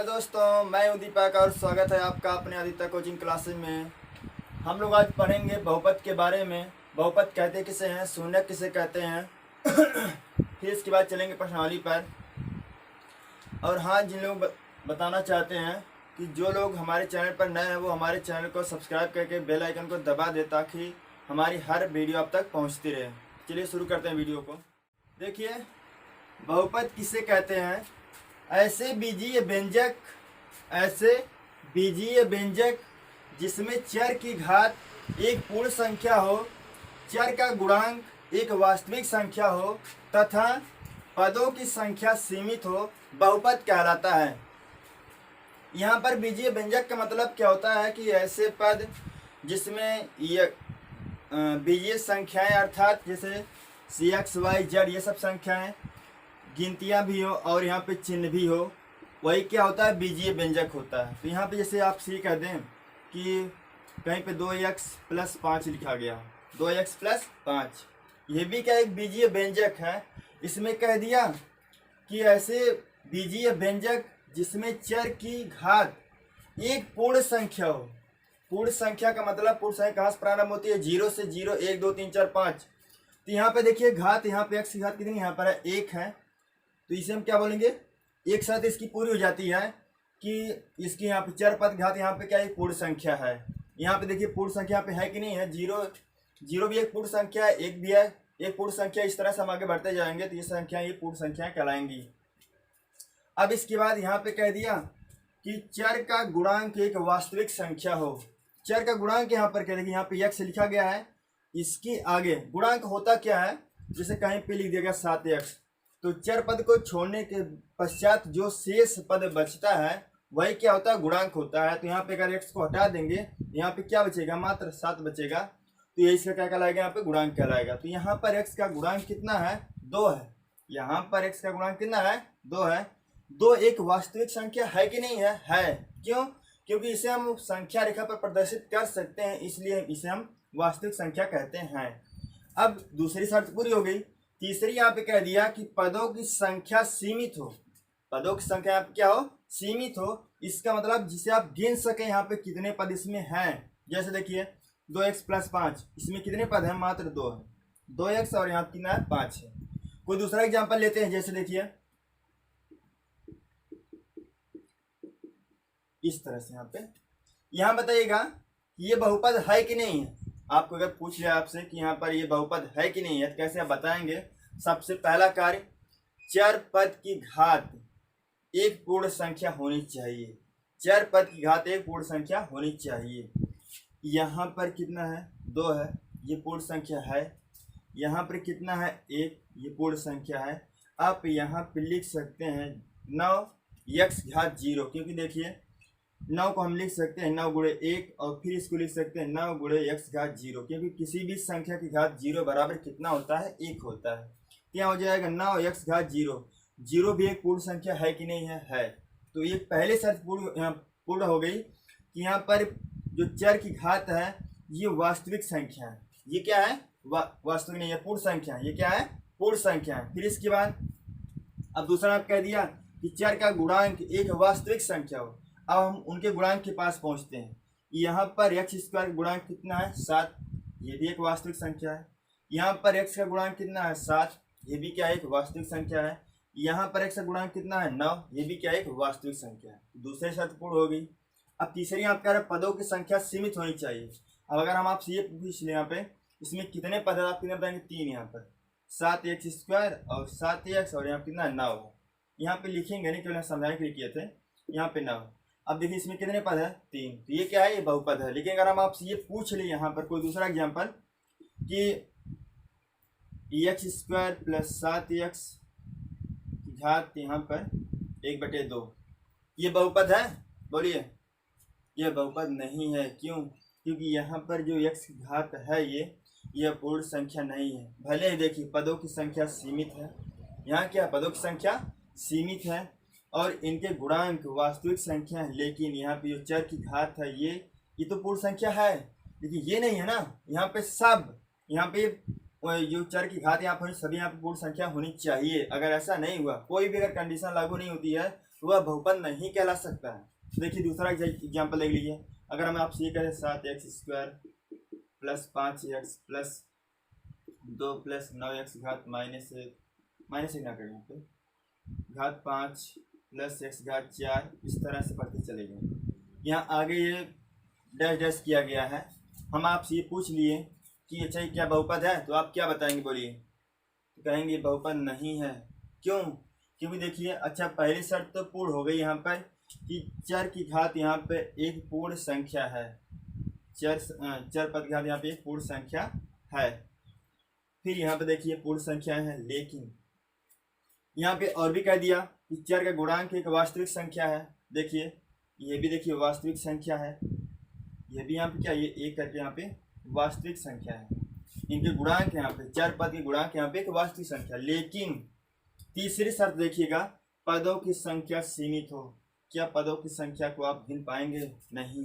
दोस्तों, मैं हूं दीपक और स्वागत है आपका अपने आदित्य कोचिंग क्लासेस में। हम लोग आज पढ़ेंगे बहुपद के बारे में। बहुपद कहते किसे हैं, शून्यक किसे कहते हैं। फिर इसके बाद चलेंगे प्रश्नावली पर। और हाँ, जिन लोग बताना चाहते हैं कि जो लोग हमारे चैनल पर नए हैं वो हमारे चैनल को सब्सक्राइब करके बेल आइकन को दबा दे ताकि हमारी हर वीडियो आप तक पहुँचती रहे। चलिए शुरू करते हैं वीडियो को। देखिए, बहुपद किसे कहते हैं। ऐसे बीजीय व्यंजक जिसमें चर की घात एक पूर्ण संख्या हो, चर का गुणांक एक वास्तविक संख्या हो तथा पदों की संख्या सीमित हो, बहुपद कहलाता है। यहाँ पर बीजीय व्यंजक का मतलब क्या होता है कि ऐसे पद जिसमें ये बीजीय संख्याएं अर्थात जैसे CX Y Z ये सब संख्याएं गिनतियां भी हो और यहाँ पे चिन्ह भी हो, वही क्या होता है, बीजीय व्यंजक होता है। तो यहाँ पे जैसे आप सी कह दें कि कहीं पे 2x + 5 लिखा गया, 2x + 5, ये भी क्या एक बीजीय व्यंजक है। इसमें कह दिया कि ऐसे बीजीय व्यंजक जिसमें चर की घात एक पूर्ण संख्या हो। पूर्ण संख्या का मतलब पूर्ण संख्या कहाँ से प्रारंभ होती है, 0 से 0, 1 2 3 4 5। तो यहाँ पे देखिए घात, यहाँ पे x की घात कितनी यहाँ पर है, 1 है। तो इसे हम क्या बोलेंगे, एक साथ इसकी पूरी हो जाती है कि इसकी यहाँ पे चर पद घात यहाँ पे क्या है, पूर्ण संख्या है। यहाँ पे देखिए पूर्ण संख्या पे है कि नहीं है, 0 भी एक पूर्ण संख्या है, 1 भी है एक पूर्ण संख्या। इस तरह से हम आगे बढ़ते जाएंगे तो ये संख्या ये पूर्ण संख्या कहलाएंगी। अब इसके बाद यहाँ पे कह दिया कि चर का गुणांक एक वास्तविक संख्या हो। चर का गुणांक यहाँ पर कह देखिए, यहाँ पे x लिखा गया है, इसके आगे गुणांक होता क्या है, जैसे कहीं पे लिख दिया 7x, तो चर पद को छोड़ने के पश्चात जो शेष पद बचता है वही क्या होता है, गुणांक होता है। तो यहाँ पे अगर x को हटा देंगे यहाँ पे क्या बचेगा, मात्र 7 बचेगा। तो ये इसका क्या कहलाएगा, यहाँ पे गुणांक कहलाएगा। तो यहाँ पर x का गुणांक कितना है, 2 है। यहाँ पर x का गुणांक कितना है, 2 है। 2 एक वास्तविक संख्या है कि नहीं है, है। क्यों, क्योंकि इसे हम संख्या रेखा पर प्रदर्शित कर सकते हैं, इसलिए इसे हम वास्तविक संख्या कहते हैं। अब दूसरी शर्त पूरी हो गई। तीसरी यहाँ पे कह दिया कि पदों की संख्या सीमित हो। पदों की संख्या यहाँ पे क्या हो, सीमित हो। इसका मतलब जिसे आप गिन सके यहाँ पे कितने पद इसमें हैं। जैसे देखिए 2x + 5, इसमें कितने पद हैं, मात्र 2 है। 2x और यहाँ कितना है, 5 है। कोई दूसरा एग्जाम्पल लेते हैं, जैसे देखिए इस तरह से यहाँ बताइएगा ये बहुपद है कि नहीं है। आपको अगर पूछ लिया आपसे कि यहाँ पर ये बहुपद है कि नहीं है तो कैसे आप बताएंगे। सबसे पहला कार्य, चर पद की घात एक पूर्ण संख्या होनी चाहिए। चर पद की घात एक पूर्ण संख्या होनी चाहिए। यहाँ पर कितना है, 2 है, ये पूर्ण संख्या है। यहाँ पर कितना है, 1, ये पूर्ण संख्या है। आप यहाँ पर लिख सकते हैं 9x घात 0, क्योंकि देखिए 9 को हम लिख सकते हैं 9 × 1 और फिर इसको लिख सकते हैं 9 × x घात 0, क्योंकि किसी भी संख्या की घात 0 बराबर कितना होता है, 1 होता है। क्या हो जाएगा, 9x घात 0। 0 भी एक पूर्ण संख्या है कि नहीं है, है। तो ये पहले शर्त पूर्ण हो गई कि यहाँ पर जो चर की घात है ये वास्तविक संख्या है। ये क्या है, वास्तविक नहीं है, पूर्ण संख्या है। ये क्या है, पूर्ण संख्या है। फिर इसके बाद अब दूसरा आप कह दिया कि चर का गुणांक एक वास्तविक संख्या हो। अब हम उनके गुणांक के पास पहुंचते हैं। यहाँ पर x² का गुणांक कितना है, 7, ये भी एक वास्तविक संख्या है। यहाँ पर x का गुणांक कितना है, 7, ये भी क्या है, एक वास्तविक संख्या है। यहाँ पर x का गुणांक कितना है, 9, ये भी क्या है, एक वास्तविक संख्या है। दूसरी शर्त पूर्ण हो गई। अब तीसरी आप कह रहे हैं पदों की संख्या सीमित होनी चाहिए। अब अगर हम आपसे ये पूछ लें यहाँ पे इसमें कितने पद है, आप कितने बताएंगे, 3। यहाँ पर 7x² और 7x और यहाँ कितना 9 है। यहाँ पे लिखेंगे नहीं, केवल समझाने के लिए किए थे। यहाँ पे 9। अब देखिए इसमें कितने पद है, 3। तो ये क्या है, ये बहुपद है। लेकिन अगर हम आपसे ये पूछ ले यहाँ पर कोई दूसरा एग्जाम्पल कि x² + 7x की घात यहाँ पर 1/2, ये बहुपद है, बोलिए। यह बहुपद नहीं है। क्यों, क्योंकि यहाँ पर जो x की घात है यह पूर्ण संख्या नहीं है। भले ही देखिए पदों की संख्या सीमित है, यहाँ क्या पदों की संख्या सीमित है और इनके गुणांक वास्तविक संख्या है, लेकिन यहाँ पे जो चर की घात है ये तो पूर्ण संख्या है, लेकिन ये नहीं है ना। यहाँ पे सब, यहाँ पे जो चर की घात यहाँ पर सभी यहाँ पे पूर्ण संख्या होनी चाहिए। अगर ऐसा नहीं हुआ, कोई भी अगर कंडीशन लागू नहीं होती है तो वह बहुपद नहीं कहला सकता है। तो देखिए दूसरा एग्जाम्पल देख लीजिए। अगर हम आपसे ये करें 7x² plus 5x plus 2 plus 9x घात माइनस एक ना करें यहाँ पे, घात 5 प्लस x घात 4, इस तरह से पढ़ते चले गए। यहाँ आगे ये डैश डैश किया गया है। हम आपसे ये पूछ लिए कि अच्छा ये क्या बहुपद है, तो आप क्या बताएंगे बोलिए? तो कहेंगे बहुपद नहीं है। क्यों? क्योंकि देखिए अच्छा पहली शर्त तो पूर्ण हो गई यहाँ पर कि चर की घात यहाँ पे एक पूर्ण संख्या है, चर पद की घात यहाँ पे एक पूर्ण संख्या है। फिर यहाँ पे देखिए पूर्ण संख्या है, लेकिन यहाँ पे और भी कह दिया कि चर का गुणांक एक वास्तविक संख्या है। देखिए ये भी देखिए वास्तविक संख्या है, ये भी यहाँ पे क्या, ये एक करके यहाँ पे वास्तविक संख्या है। इनके गुणांक यहाँ पे चर पद के गुणांक यहाँ पे एक वास्तविक संख्या। लेकिन तीसरी शर्त देखिएगा, पदों की संख्या सीमित हो। क्या पदों की संख्या को आप गिन पाएंगे? नहीं,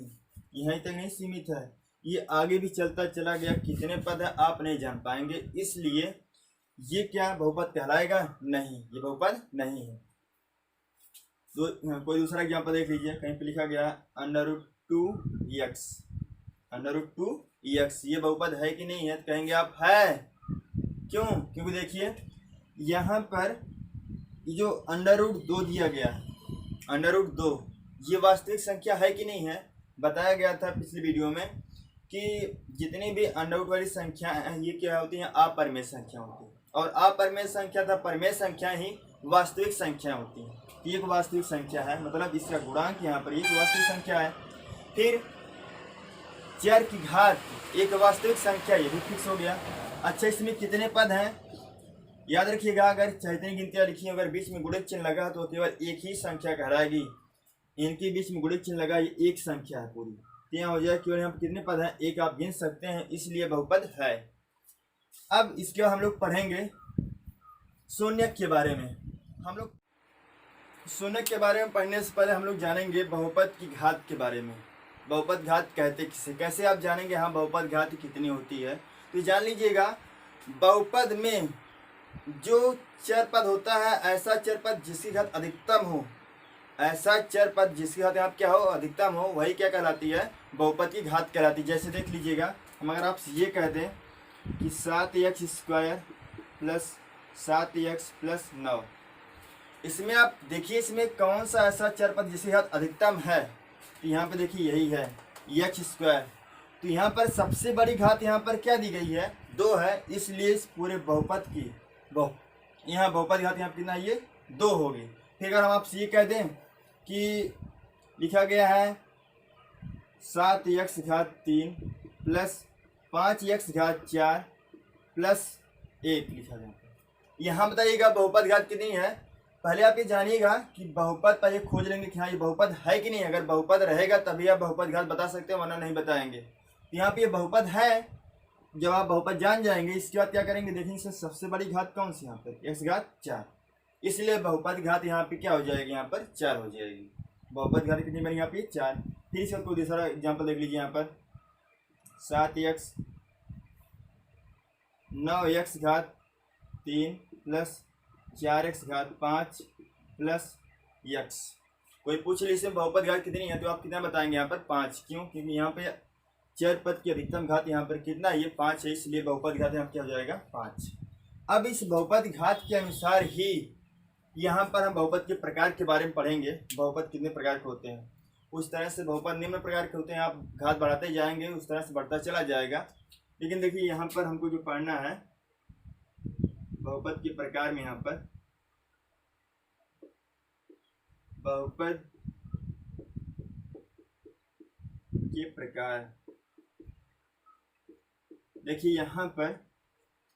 यहीं तक नहीं सीमित है, ये आगे भी चलता चला गया। कितने पद है आप नहीं जान पाएंगे, इसलिए ये क्या बहुपद कहलाएगा? नहीं, ये बहुपद नहीं है। कोई दूसरा एग्जाम्पल देख लीजिए। कहीं पे लिखा गया √2x, √2x, ये बहुपद है कि नहीं है? तो कहेंगे आप है। क्यों? क्योंकि देखिए यहाँ पर ये जो √2 दिया गया, √2 ये वास्तविक संख्या है कि नहीं है? बताया गया था पिछली वीडियो में कि जितनी भी अंडर वाली संख्या है ये क्या होती है? अपरिमेय संख्या होती है। और अपरिमेय संख्या था परिमेय संख्या ही वास्तविक संख्या होती है। ये एक वास्तविक संख्या है, मतलब इसका गुणांक यहाँ पर एक वास्तविक संख्या है। फिर चर की घात एक वास्तविक संख्या, ये भी फिक्स हो गया। अच्छा इसमें कितने पद हैं? याद रखिएगा, अगर चैतन्य गिनतियाँ लिखी अगर बीच में गुणित चिन्ह लगा तो केवल एक ही संख्या कहलाएगी। इनके बीच में गुणित चिन्ह लगा, ये एक संख्या है पूरी। तो यहाँ हो जाए केवल यहाँ पर कितने पद हैं? एक आप गिन सकते हैं, इसलिए बहुपद है। अब इसके बाद हम लोग पढ़ेंगे शून्यक के बारे में। हम लोग शून्यक के बारे में पढ़ने से पहले हम लोग जानेंगे बहुपद की घात के बारे में। बहुपद घात कहते किसे, कैसे आप जानेंगे हाँ बहुपद घात कितनी होती है? तो जान लीजिएगा, बहुपद में जो चर पद होता है, ऐसा चर पद जिसकी घात अधिकतम हो, ऐसा चर पद जिसकी घात यहाँ क्या हो? अधिकतम हो, वही क्या कहलाती है? बहुपद की घात कहलाती है। जैसे देख लीजिएगा, हम अगर आपसे ये कह दें कि 7x² प्लस 7x प्लस 9, इसमें आप देखिए इसमें कौन सा ऐसा चर पद जिसकी घात अधिकतम है? तो यहाँ पे देखिए यही है x²। तो यहाँ पर सबसे बड़ी घात यहाँ पर क्या दी गई है? 2 है, इसलिए इस पूरे बहुपद की यहाँ बहुपद घात यहाँ कितना? ये 2 होगी। फिर अगर हम आपसे ये कह दें कि लिखा गया है 7x घात 3 प्लस 5x घात 4 प्लस 1 लिखा गया, यहाँ बताइएगा बहुपद घात कितनी है? पहले आप ये जानिएगा कि बहुपद पर ये खोज लेंगे कि हाँ ये बहुपद है कि नहीं। अगर बहुपद रहेगा तभी आप बहुपद घात बता सकते हैं, वरना नहीं बताएंगे। तो यहाँ पे ये बहुपद है। जब आप बहुपद जान जाएंगे, इसके बाद क्या करेंगे? देखेंगे इसमें सबसे बड़ी घात कौन सी? यहाँ पर x घात 4, इसलिए बहुपद घात यहाँ पे क्या हो जाएगी? यहाँ पर 4 हो जाएगी। बहुपद घात कितनी बनी? यहाँ पे 4। फिर इसका कोई दूसरा एग्जाम्पल देख लीजिए। यहाँ पर 7x 9x घात 3 प्लस 4x घात 5 प्लस x। कोई पूछ ली इसमें बहुपद घात कितनी है, तो आप कितना बताएंगे? यहाँ पर 5। क्यों? क्योंकि यहाँ पे चर पद की अधिकतम घात यहाँ पर कितना है? ये 5 है, इसलिए बहुपद घात यहाँ क्या हो जाएगा? 5। अब इस बहुपद घात के अनुसार ही यहाँ पर हम बहुपद के प्रकार के बारे में पढ़ेंगे। बहुपद कितने प्रकार के होते हैं? उस तरह से बहुपद निम्न प्रकार के होते हैं। आप घात बढ़ाते जाएंगे, उस तरह से बढ़ता चला जाएगा। लेकिन देखिए यहाँ पर हमको जो पढ़ना है बहुपद के प्रकार में, यहाँ पर बहुपद के प्रकार देखिए, यहाँ पर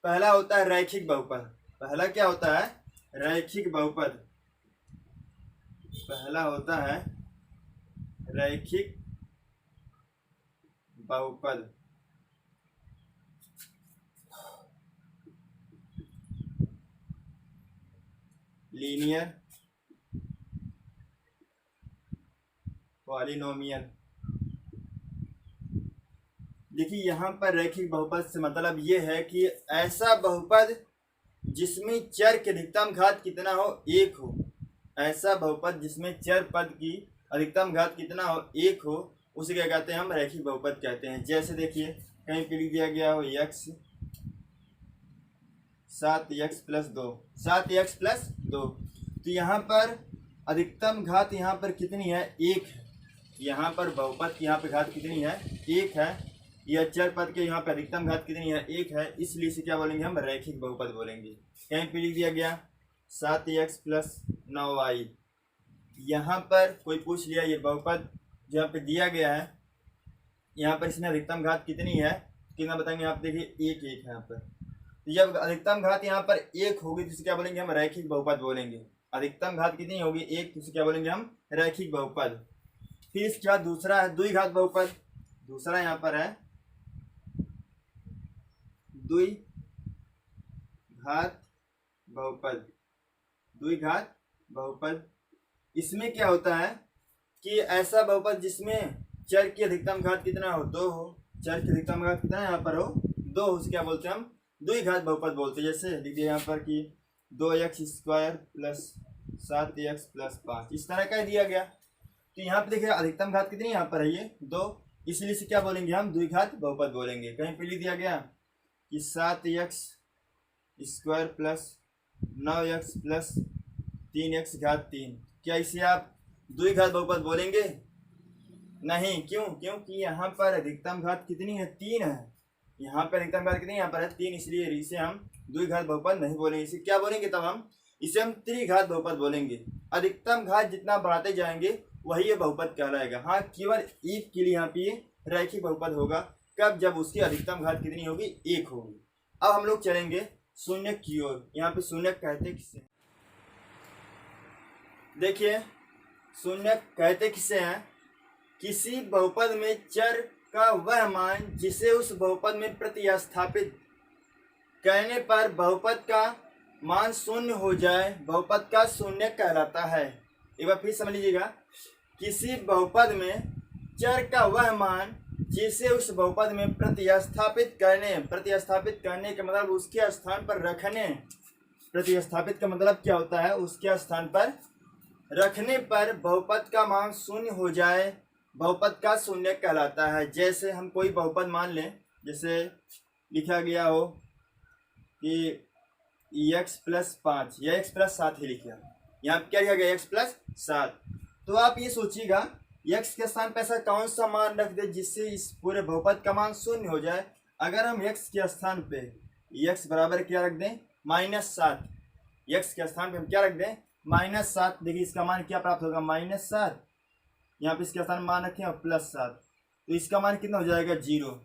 पहला होता है रैखिक बहुपद। पहला क्या होता है? रैखिक बहुपद। पहला होता है रैखिक बहुपद। Linear polynomial. देखिए यहाँ पर रैखिक बहुपद से मतलब ये है कि ऐसा बहुपद जिसमें चर की अधिकतम घात कितना हो? 1 हो। ऐसा बहुपद जिसमें चर पद की अधिकतम घात कितना हो, 1 हो, उसे क्या कहते हैं हम रैखिक बहुपद कहते हैं। जैसे देखिए कहीं पे लिख दिया गया हो x 7x+2, 7x+2, तो यहाँ पर अधिकतम घात यहाँ पर कितनी है, 1 है। यहाँ पर बहुपद की यहाँ पे घात कितनी है, 1 है। यह चर पद के यहाँ पे अधिकतम घात कितनी है, 1 है, इसलिए इसे क्या बोलेंगे हम रैखिक बहुपद बोलेंगे। कहीं पे लिख दिया गया 7x+9y, यहाँ पर कोई पूछ लिया ये बहुपद जो यहाँ पे दिया गया है, यहाँ पर इसमें अधिकतम घात कितनी है, कितना बताएंगे आप देखिए 1 1 है यहाँ पर। तो जब अधिकतम घात यहाँ पर 1 होगी तो इसे क्या बोलेंगे हम रैखिक बहुपद बोलेंगे। अधिकतम घात कितनी होगी, 1, तो इसे क्या बोलेंगे हम रैखिक बहुपद। फिर इसके बाद दूसरा है द्विघात बहुपद। दूसरा यहाँ पर है द्विघात बहुपद। द्विघात बहुपद, इसमें क्या होता है कि ऐसा बहुपद जिसमें चर की अधिकतम घात कितना हो, 2 हो। चर की अधिकतम घात कितना यहाँ पर हो, 2 हो, उसे क्या बोलते हैं हम द्विघात बहुपद बोलते हैं। जैसे लिख दिया यहाँ पर कि 2x² + 7x+5, इस तरह का दिया गया। तो यहाँ पे देखिए अधिकतम घात कितनी यहाँ पर है, ये 2, इसलिए इसे क्या बोलेंगे हम द्विघात बहुपद बोलेंगे। कहीं पे लिख दिया गया कि 7x² + 9x + 3x⁻3, क्या इसे आप द्विघात बहुपद बोलेंगे? नहीं। क्यों? क्योंकि यहाँ पर अधिकतम घात कितनी है, 3 है। यहाँ पर अधिकतम घात कितनी यहाँ पर है, 3, इसलिए इसे हम द्विघात बहुपद नहीं बोलेंगे। इसे क्या बोलेंगे तब हम, इसे हम त्रिघात बहुपद बोलेंगे। अधिकतम घात जितना बढ़ाते जाएंगे वही ये बहुपद कहलाएगा। हाँ, केवल एक के लिए यहाँ पे रैखिक बहुपद होगा, कब, जब उसकी अधिकतम घात कितनी होगी, 1 होगी। अब हम लोग चलेंगे शून्य की ओर। यहाँ पे शून्य कहते किसे, देखिए शून्य कहते किसे हैं, किसी बहुपद में चर का वह मान जिसे उस बहुपद में प्रतिस्थापित करने पर बहुपद का मान शून्य हो जाए, बहुपद का शून्य कहलाता है। एक बार फिर समझ लीजिएगा, किसी बहुपद में चर का वह मान जिसे उस बहुपद में प्रतिस्थापित करने का मतलब उसके स्थान पर रखने, प्रतिस्थापित का मतलब क्या होता है, उसके स्थान पर रखने पर बहुपद का मान शून्य हो जाए, बहुपद का शून्य कहलाता है। जैसे हम कोई बहुपद मान लें, जैसे लिखा गया हो कि x+5 या x+7 ही लिखा, यहाँ क्या लिखा गया, x+7। तो आप ये सोचिएगा x के स्थान पर ऐसा कौन सा मान रख दे जिससे इस पूरे बहुपद का मान शून्य हो जाए। अगर हम x के स्थान पे x बराबर क्या रख दें, -7, x के स्थान पे हम क्या रख दें, -7, देखिए इसका मान क्या प्राप्त होगा, -7। यहाँ पे इसके स्थान मान रखें और +7, तो इसका मान कितना हो जाएगा, 0।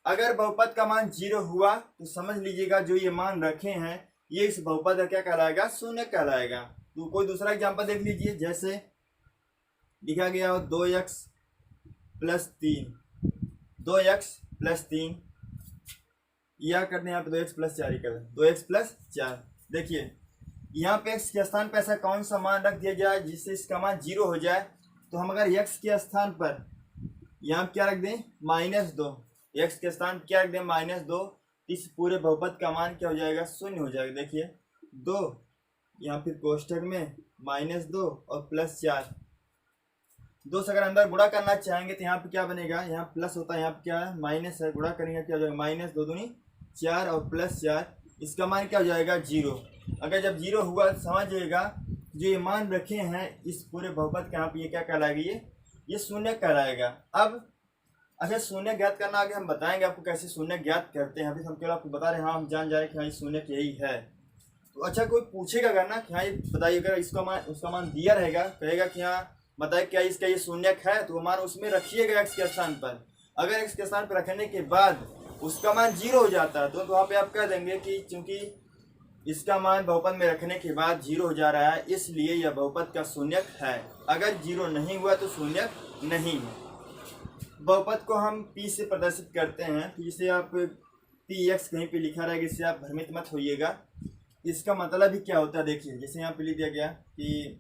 अगर बहुपद का मान 0 हुआ तो समझ लीजिएगा जो ये मान रखे हैं ये इस बहुपद का क्या कहलाएगा, शून्य कहलाएगा। तो कोई दूसरा एग्जाम्पल देख लीजिए, जैसे लिखा गया हो 2x+3, 2x+3 या कर दें यहाँ पे 2x+4 ही कर दें, 2x+4। देखिए यहाँ पे x के स्थान पर ऐसा कौन सा मान रख दिया जाए जिससे इसका मान 0 हो जाए। तो हम अगर x के स्थान पर यहाँ क्या रख दें, -2, x के स्थान क्या रख दें, -2, इस पूरे बहुपद का मान क्या हो जाएगा, शून्य हो जाएगा। देखिए 2, यहाँ फिर कोष्ठक में -2 और +4, 2 से अगर अंदर गुणा करना चाहेंगे तो यहाँ पे क्या बनेगा, यहाँ प्लस होता है, यहाँ पे क्या है, माइनस है, गुणा करेंगे क्या हो जाएगा, -2 दूनी 4 और +4, इसका मान क्या हो जाएगा, 0। अगर जब 0 हुआ समझिएगा जो ये मान रखे हैं इस पूरे बहुपद का यहाँ पे ये क्या कहलाएगा, ये शून्य कहलाएगा। अब अच्छा, शून्य ज्ञात करना आगे हम बताएंगे आपको कैसे शून्य ज्ञात करते हैं। अभी हम केवल आपको बता रहे हैं, हाँ हम जान जा रहे हैं कि हाँ ये शून्य यही है। तो अच्छा, कोई पूछेगा अगर ना कि हाँ ये बताइए, अगर इसका मान उसका मान दिया रहेगा, कहेगा कि हाँ बताइए क्या इसका ये शून्यक है, तो वो मान उसमें रखिएगा x के स्थान पर। अगर x के स्थान पर रखने के बाद उसका मान 0 हो जाता है तो वहाँ पे आप कह देंगे कि चूंकि इसका मान बहुपद में रखने के बाद 0 हो जा रहा है इसलिए यह बहुपद का शून्यक है। अगर 0 नहीं हुआ तो शून्यक नहीं है। बहुपद को हम p से प्रदर्शित करते हैं, तो इसे आप px कहीं पे लिखा रहेगा, इससे आप भ्रमित मत होइएगा। इसका मतलब ही क्या होता है, देखिए जैसे यहाँ पे लिख दिया गया कि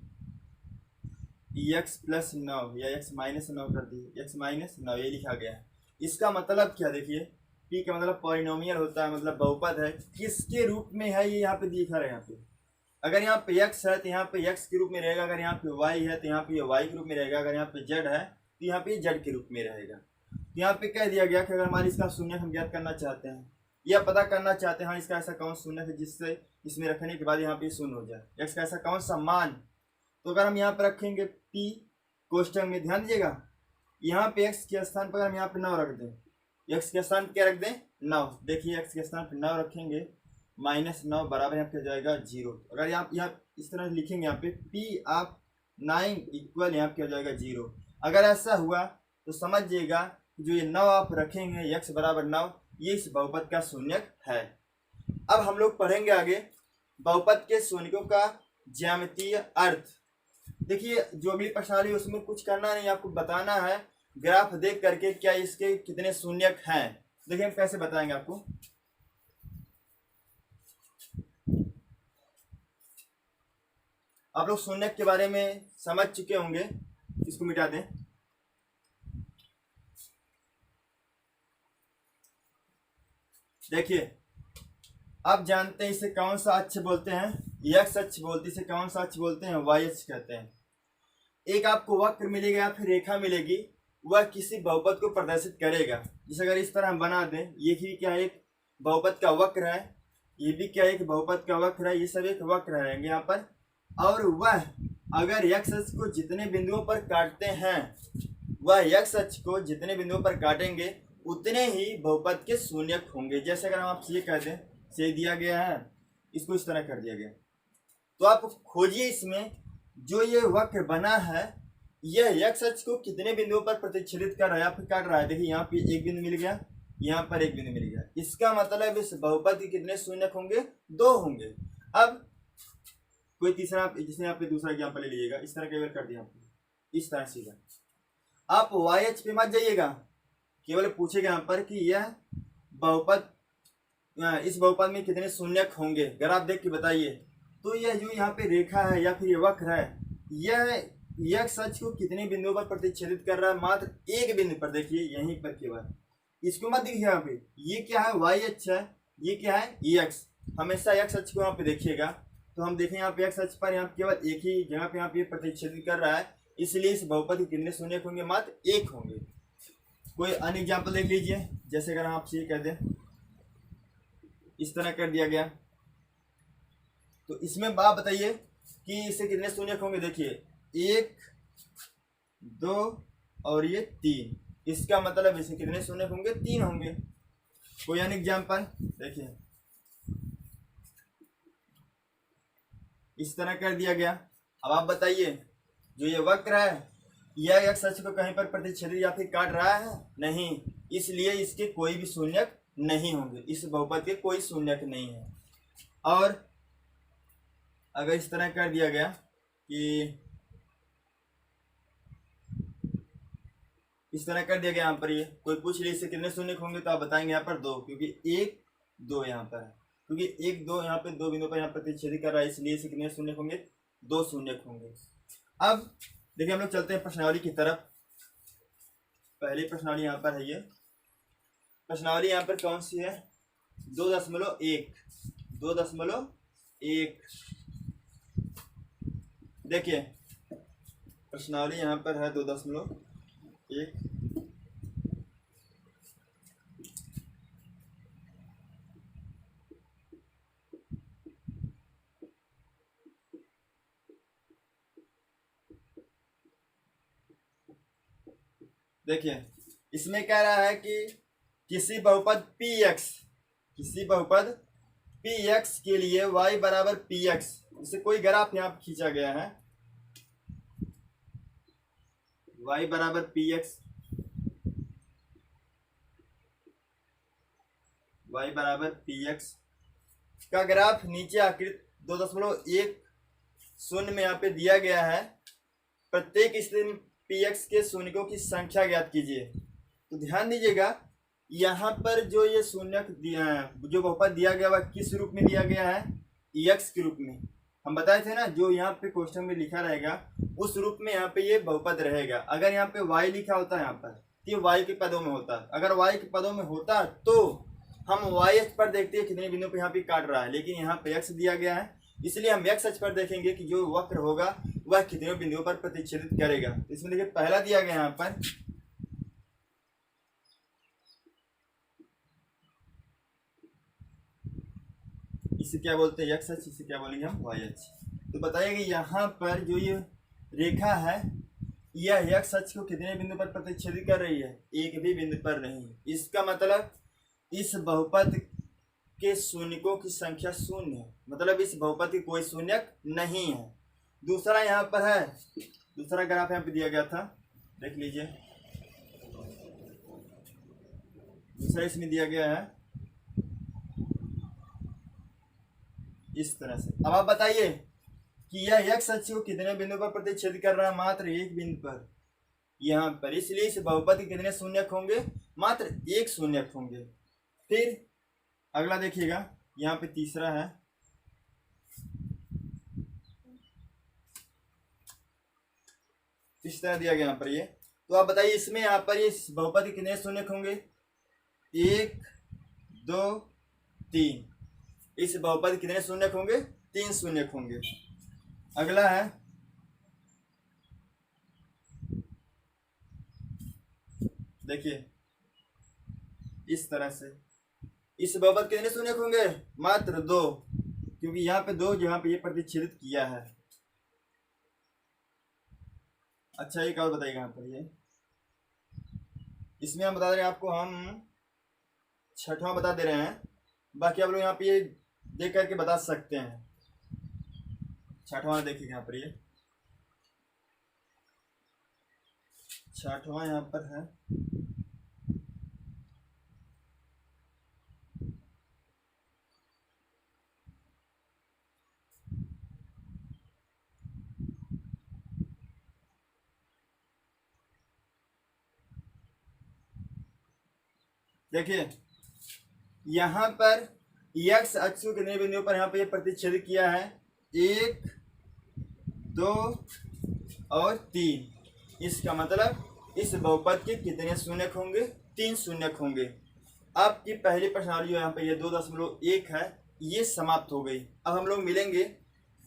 x+9 या x-9 कर दिए, x-9 ये लिखा गया है। इसका मतलब क्या, देखिए p का मतलब पॉलिनोमियल होता है, मतलब बहुपद है। किसके रूप में है ये यहाँ पे दिखा रहा है, यहाँ पे अगर यहाँ पे x है तो यहाँ पे x के रूप में रहेगा, अगर यहाँ पे y है तो यहाँ पे y के रूप में रहेगा, अगर यहाँ पे z है तो यहाँ पे z के रूप में रहेगा। तो यहाँ पे कह दिया गया कि अगर हमारी इसका शून्य हम ज्ञात करना चाहते हैं या पता करना चाहते हैं, हाँ इसका ऐसा कौन शून्य है जिससे इसमें रखने के बाद यहाँ पे शून्य हो जाए, x का ऐसा कौन सा मान। तो अगर हम यहाँ पर रखेंगे p कोष्टक में, ध्यान दीजिएगा यहाँ पे x के स्थान पर हम यहाँ पे 9 रख दें, x के स्थान पर क्या रख दें 9। देखिए x के स्थान पर 9 रखेंगे, -9 बराबर यहाँ पे जाएगा 0। अगर यहाँ इस तरह लिखेंगे यहाँ पे p ऑफ 9 इक्वल यहाँ पे हो जाएगा 0। अगर ऐसा हुआ तो समझिएगा जो ये 9 आप रखेंगे x बराबर 9, ये इस बहुपद का शून्यक है। अब हम लोग पढ़ेंगे आगे बहुपद के शून्यकों का ज्यामितीय अर्थ। देखिए जो अगली प्रश्नावली उसमें कुछ करना नहीं, आपको बताना है ग्राफ देख करके क्या इसके कितने शून्यक हैं। देखिए हम कैसे बताएंगे आपको। आप लोग शून्यक के बारे में समझ चुके होंगे, इसको मिटा दें। देखिए आप जानते हैं इसे कौन सा अक्ष बोलते हैं, x अक्ष बोलते हैं। इसे कौन सा अक्ष बोलते हैं, y अक्ष कहते हैं। एक आपको वक्र मिलेगा या फिर रेखा मिलेगी, वह किसी बहुपद को प्रदर्शित करेगा। जैसे अगर इस तरह हम बना दें, ये भी क्या एक बहुपद का वक्र है, ये भी क्या एक बहुपद का वक्र है, ये सब एक वक्र रहेंगे यहाँ पर। और वह अगर x अक्ष को जितने बिंदुओं पर काटते हैं, वह x अक्ष को जितने बिंदुओं पर काटेंगे उतने ही बहुपद के शून्यक होंगे। जैसे अगर हम आपसे ये कह दें, से दिया गया है, इसको इस तरह कर दिया गया, तो आप खोजिए इसमें जो ये वक्र बना है यह x अक्ष को कितने बिंदुओं पर प्रतिच्छेदित कर रहा है या फिर काट रहा है। देखिए यहाँ पे एक बिंदु मिल गया, यहाँ पर एक बिंदु मिल गया, इसका मतलब इस बहुपद के कितने शून्यक होंगे, 2 होंगे। अब कोई तीसरा, जिसने यहाँ पे दूसरा एग्जाम्पल ले लीजिएगा, इस तरह केवल कर दिया आपको, इस तरह सीधा। आप y अक्ष पे मत जाइएगा, केवल पूछेगा यहाँ पर कि यह बहुपद, इस बहुपद में कितने शून्यक होंगे, अगर आप देख के बताइए। तो यह जो यहाँ पे रेखा है या फिर ये वक्र है, यह x अक्ष को कितने बिंदुओं पर प्रतिच्छेदित कर रहा है, मात्र एक बिंदु पर। देखिए यहीं पर केवल, इसको मत देखिए यहाँ पे, ये क्या है y अक्ष है, ये क्या है x। हमेशा x अक्ष को यहाँ पे देखिएगा, तो हम देखें यहाँ पे x अक्ष पर यहाँ केवल एक ही जगह पे यहाँ पे प्रतिच्छेदित कर रहा है, इसलिए इस बहुपद के कितने शून्यक होंगे, मात्र 1 होंगे। कोई अन्य एग्जाम्पल देख लीजिए, जैसे अगर हम आपसे ये कह दें, इस तरह कर दिया गया, तो इसमें आप बताइए कि इससे कितने शून्यक होंगे। देखिए 1, 2 और ये 3, इसका मतलब इससे कितने शून्यक होंगे, 3 होंगे। कोई अन्य एग्जाम्पल देखिए, इस तरह कर दिया गया। अब आप बताइए जो ये वक्र है यह x अक्ष को कहीं पर प्रतिच्छेदित या फिर काट रहा है, नहीं, इसलिए इसके कोई भी शून्यक नहीं होंगे, इस बहुपद के कोई शून्यक नहीं है। और अगर इस तरह कर दिया गया कि इस तरह कर दिया गया यहाँ पर, ये कोई पूछ ली इससे कितने शून्यक होंगे, तो आप बताएंगे यहाँ पर 2, क्योंकि 1, 2 यहाँ पर है, क्योंकि 1, 2 यहाँ पे 2 बिंदुओं पर यहाँ प्रतिच्छेदित कर रहा है, इसलिए इसे कितने शून्यक होंगे, 2 शून्यक होंगे। अब देखिए हम लोग चलते हैं प्रश्नावली की तरफ। पहली प्रश्नावली यहाँ पर है, ये प्रश्नावली यहाँ पर कौन सी है, 2.1। देखिए प्रश्नावली यहाँ पर है 2.1। देखिए इसमें कह रहा है कि किसी बहुपद px के लिए y बराबर px, इसे कोई ग्राफ यहाँ पर खींचा गया है, y बराबर px का ग्राफ नीचे आकृति 2.10 में यहाँ पे दिया गया है। प्रत्येक स्थिति में px के शून्यकों की संख्या ज्ञात कीजिए। तो ध्यान दीजिएगा यहाँ पर जो ये शून्यक दिया है, जो बहुपद दिया गया वह किस रूप में दिया गया है, x के रूप में। हम बताए थे ना, जो यहाँ पे क्वेश्चन में लिखा रहेगा उस रूप में यहाँ पे ये बहुपद रहेगा। अगर यहाँ पे y लिखा होता है यहाँ पर, तो ये y के पदों में होता है। अगर y के पदों में होता तो हम y पर देखते हैं कितने बिंदुओं पे यहाँ पे काट रहा है, लेकिन यहाँ पे x दिया गया है, इसलिए हम एक्स अक्ष पर देखेंगे कि जो वक्र होगा वह कितने बिंदुओं पर प्रतिच्छेदित करेगा। इसमें देखिए पहला दिया गया यहाँ पर इसे क्या बोलते हैं एक्स अक्ष, इसे क्या बोलेंगे हम वाई अक्ष। तो बताइए कि यहाँ पर जो ये रेखा है यह एक्स अक्ष को कितने बिंदु पर प्रतिच्छेदित कर रही है, एक भी बिंदु पर नहीं। इसका मतलब इस बहुपद के शून्यकों की संख्या शून्य है, मतलब इस बहुपद की कोई शून्यक नहीं है। दूसरा यहाँ पर है, दूसरा ग्राफ यहाँ पे दिया गया था, देख लीजिए। दूसरा इसमें दिया गया है इस तरह से। अब आप बताइए कि यह एक्स अक्ष को कितने बिंदु पर प्रतिच्छेद कर रहा है, मात्र एक बिंदु पर यहाँ पर। इसलिए इस बहुपद के कितने शून्यक होंगे, मात्र एक शून्यक होंगे। फिर अगला देखिएगा, यहाँ पे तीसरा है, इस तरह दिया गया यहाँ पर ये। तो आप बताइए इसमें यहाँ पर इस बहुपद के कितने शून्यक होंगे, एक दो तीन। इस बहुपद के कितने शून्यक होंगे, तीन शून्यक होंगे। अगला है देखिए इस तरह से, इस बहुपद कितने शून्यक होंगे, मात्र दो, क्योंकि यहाँ पे दो जहाँ पे ये प्रतिच्छेदित किया है। अच्छा एक और बताइएगा यहाँ पर ये, इसमें हम बता दे रहे हैं आपको, हम छठवां बता दे रहे हैं, बाकी आप लोग यहाँ पे ये देख करके बता सकते हैं। छठवां देखिए यहाँ पर ये छठवां यहाँ पर है, देखिए यहाँ पर एक्स अक्ष को कितने बिंदुओं पर यहाँ पे प्रतिच्छेद किया है, एक दो और तीन। इसका मतलब इस बहुपद के कितने शून्यक होंगे, तीन शून्यक होंगे। आपकी पहली प्रश्नावली जो यहाँ पे ये 2.1 है ये समाप्त हो गई। अब हम लोग मिलेंगे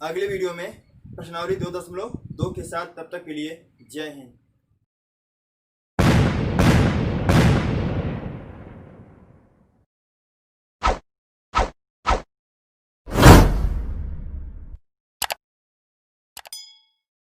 अगले वीडियो में प्रश्नावली 2.2 के साथ। तब तक के लिए जय हिंद।